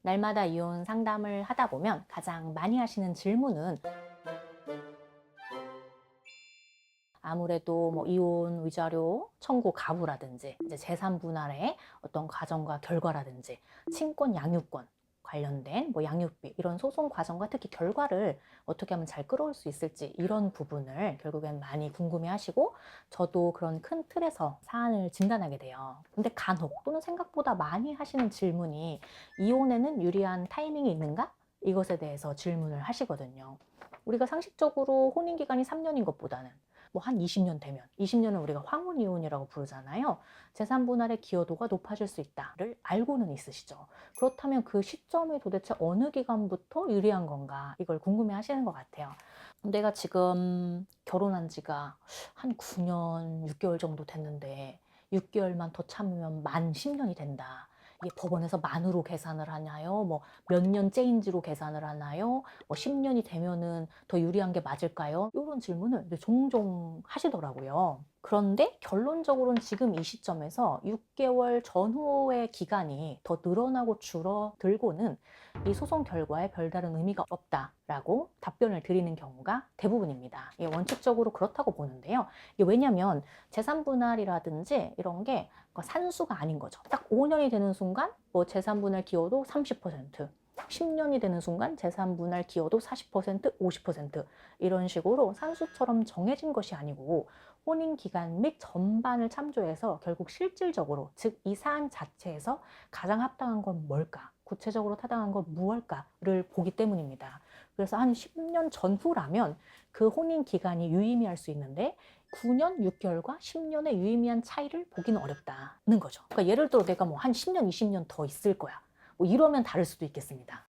날마다 이혼 상담을 하다 보면 가장 많이 하시는 질문은 아무래도 뭐 이혼 위자료 청구 가부라든지 이제 재산 분할의 어떤 과정과 결과라든지 친권 양육권 관련된 뭐 양육비 이런 소송 과정과 특히 결과를 어떻게 하면 잘 끌어올 수 있을지 이런 부분을 결국엔 많이 궁금해 하시고 저도 그런 큰 틀에서 사안을 진단하게 돼요. 근데 간혹 또는 생각보다 많이 하시는 질문이 이혼에는 유리한 타이밍이 있는가? 이것에 대해서 질문을 하시거든요. 우리가 상식적으로 혼인 기간이 3년인 것보다는 뭐 한 20년 되면 20년은 우리가 황혼이혼이라고 부르잖아요. 재산 분할의 기여도가 높아질 수 있다를 알고는 있으시죠. 그렇다면 그 시점이 도대체 어느 기간부터 유리한 건가 이걸 궁금해 하시는 것 같아요. 내가 지금 결혼한 지가 한 9년 6개월 정도 됐는데 6개월만 더 참으면 만 10년이 된다. 이게 법원에서 만으로 계산을 하나요? 뭐 몇 년째인지로 계산을 하나요? 뭐 10년이 되면은 더 유리한 게 맞을까요? 이런 질문을 종종 하시더라고요. 그런데 결론적으로는 지금 이 시점에서 6개월 전후의 기간이 더 늘어나고 줄어들고는 이 소송 결과에 별다른 의미가 없다라고 답변을 드리는 경우가 대부분입니다. 예, 원칙적으로 그렇다고 보는데요. 이게 왜냐하면 재산 분할이라든지 이런 게 산수가 아닌 거죠. 딱 5년이 되는 순간 뭐 재산 분할 기여도 30%, 10년이 되는 순간 재산 분할 기여도 40%, 50% 이런 식으로 산수처럼 정해진 것이 아니고 혼인 기간 및 전반을 참조해서 결국 실질적으로 즉 이 사안 자체에서 가장 합당한 건 뭘까? 구체적으로 타당한 건 무엇일까를 보기 때문입니다. 그래서 한 10년 전후라면 그 혼인 기간이 유의미할 수 있는데 9년 6개월과 10년의 유의미한 차이를 보기는 어렵다는 거죠. 그러니까 예를 들어 내가 뭐 한 10년, 20년 더 있을 거야. 뭐 이러면 다를 수도 있겠습니다.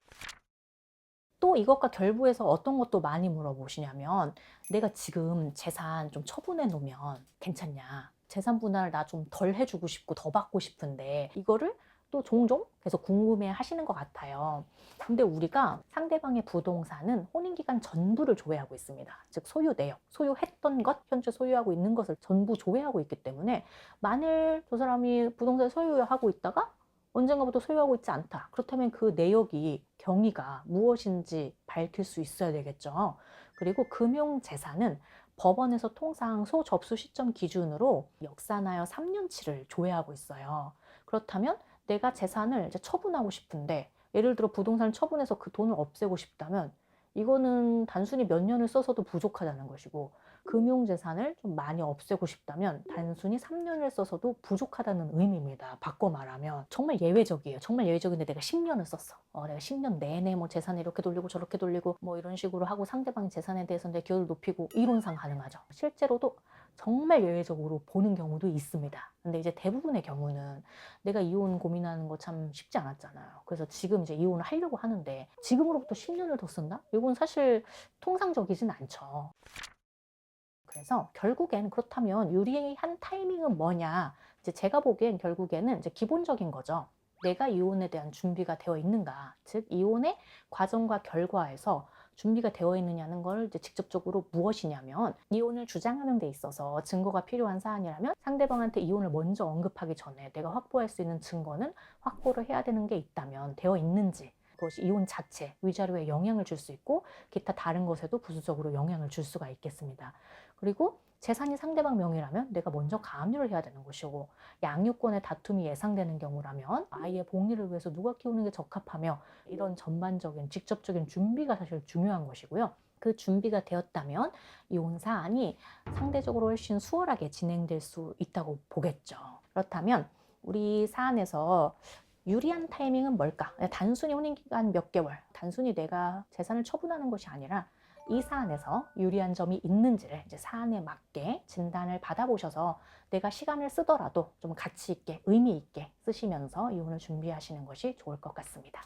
또 이것과 결부해서 어떤 것도 많이 물어보시냐면 내가 지금 재산 좀 처분해 놓으면 괜찮냐? 재산 분할 나 좀 덜 해주고 싶고 더 받고 싶은데 이거를 또 종종 계속 궁금해 하시는 것 같아요. 근데 우리가 상대방의 부동산은 혼인기간 전부를 조회하고 있습니다. 즉 소유 내역, 소유했던 것, 현재 소유하고 있는 것을 전부 조회하고 있기 때문에 만일 저 사람이 부동산을 소유하고 있다가 언젠가부터 소유하고 있지 않다. 그렇다면 그 내역이 경위가 무엇인지 밝힐 수 있어야 되겠죠. 그리고 금융재산은 법원에서 통상 소접수 시점 기준으로 역사나여 3년치를 조회하고 있어요. 그렇다면 내가 재산을 이제 처분하고 싶은데 예를 들어 부동산을 처분해서 그 돈을 없애고 싶다면 이거는 단순히 몇 년을 써서도 부족하다는 것이고 금융재산을 좀 많이 없애고 싶다면 단순히 3년을 써서도 부족하다는 의미입니다. 바꿔 말하면 정말 예외적이에요. 정말 예외적인데 내가 10년을 썼어. 내가 10년 내내 뭐 재산을 이렇게 돌리고 저렇게 돌리고 뭐 이런 식으로 하고 상대방 재산에 대해서 내 기여를 높이고 이론상 가능하죠. 실제로도 정말 예외적으로 보는 경우도 있습니다. 근데 이제 대부분의 경우는 내가 이혼 고민하는 거 참 쉽지 않았잖아요. 그래서 지금 이제 이혼을 하려고 하는데 지금으로부터 10년을 더 쓴다? 이건 사실 통상적이진 않죠. 그래서 결국엔 그렇다면 유리한 타이밍은 뭐냐? 이제 제가 보기엔 결국에는 이제 기본적인 거죠. 내가 이혼에 대한 준비가 되어 있는가? 즉, 이혼의 과정과 결과에서 준비가 되어 있느냐는 걸 이제 직접적으로 무엇이냐면, 이혼을 주장하는 데 있어서 증거가 필요한 사안이라면 상대방한테 이혼을 먼저 언급하기 전에 내가 확보할 수 있는 증거는 확보를 해야 되는 게 있다면 되어 있는지, 그것이 이혼 자체, 위자료에 영향을 줄 수 있고 기타 다른 것에도 부수적으로 영향을 줄 수가 있겠습니다. 그리고 재산이 상대방 명의라면 내가 먼저 가압류를 해야 되는 것이고 양육권의 다툼이 예상되는 경우라면 아이의 복리를 위해서 누가 키우는 게 적합하며 이런 전반적인 직접적인 준비가 사실 중요한 것이고요. 그 준비가 되었다면 이혼 사안이 상대적으로 훨씬 수월하게 진행될 수 있다고 보겠죠. 그렇다면 우리 사안에서 유리한 타이밍은 뭘까? 단순히 혼인기간 몇 개월, 단순히 내가 재산을 처분하는 것이 아니라 이 사안에서 유리한 점이 있는지를 이제 사안에 맞게 진단을 받아보셔서 내가 시간을 쓰더라도 좀 가치 있게, 의미 있게 쓰시면서 이혼을 준비하시는 것이 좋을 것 같습니다.